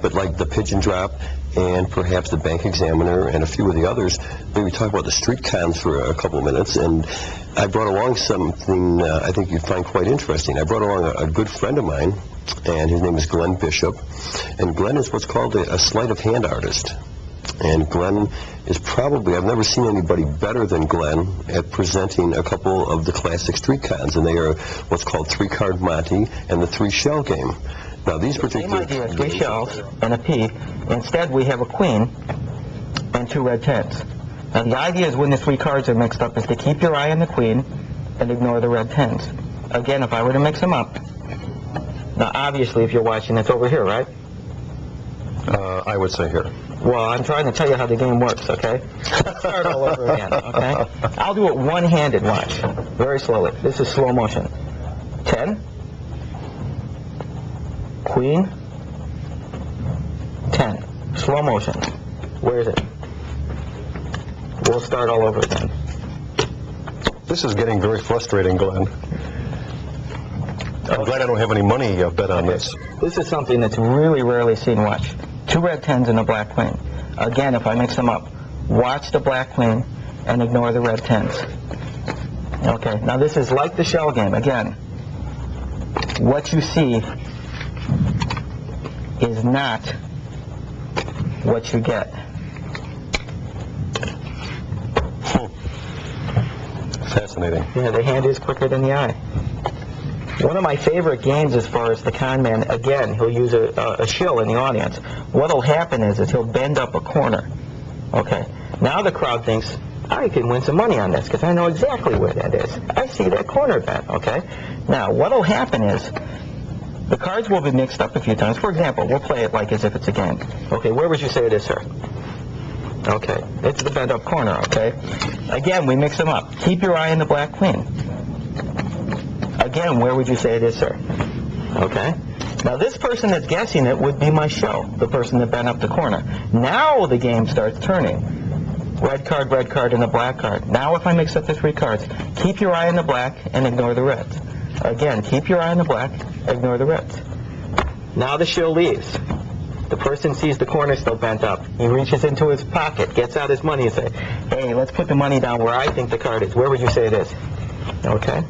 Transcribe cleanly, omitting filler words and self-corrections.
but like the pigeon drop and perhaps the bank examiner and a few of the others, maybe talk about the street cons for a couple of minutes. And I brought along something I think you'd find quite interesting. I brought along a good friend of mine, and his name is Glenn Bishop. And Glenn is what's called a sleight of hand artist. And Glenn is probably, I've never seen anybody better than Glenn at presenting a couple of the classic street cons, and they are what's called three-card Monte and the three-shell game. Now these particular... Same idea, 3 shells and a P. Instead we have a queen and 2 red 10s. Now the idea is when the 3 cards are mixed up is to keep your eye on the queen and ignore the red 10s. Again, if I were to mix them up, now obviously if you're watching it's over here, right? I would say here. Well, I'm trying to tell you how the game works, okay? Let's start all over again, okay? I'll do it one-handed, watch. Very slowly. This is slow motion. 10. Queen. 10. Slow motion. Where is it? We'll start all over again. This is getting very frustrating, Glenn. I'm glad I don't have any money bet on this. This is something that's really rarely seen. Watch. 2 red 10s and a black queen. Again, if I mix them up, watch the black queen and ignore the red 10s. Okay, now this is like the shell game. Again, what you see is not what you get. Fascinating. Yeah, the hand is quicker than the eye. One of my favorite games as far as the con man, again, he'll use a shill in the audience. What'll happen is he'll bend up a corner. Okay, now the crowd thinks, I can win some money on this because I know exactly where that is. I see that corner bent, okay? Now, what'll happen is the cards will be mixed up a few times. For example, we'll play it like as if it's a game. Okay, where would you say it is, sir? Okay, it's the bent up corner, okay? Again, we mix them up. Keep your eye on the black queen. Again, where would you say it is, sir? Okay. Now, this person that's guessing it would be my show, the person that bent up the corner. Now the game starts turning. Red card, and a black card. Now if I mix up the 3 cards, keep your eye on the black and ignore the reds. Again, keep your eye on the black, ignore the reds. Now the show leaves. The person sees the corner still bent up. He reaches into his pocket, gets out his money and says, hey, let's put the money down where I think the card is. Where would you say it is? Okay.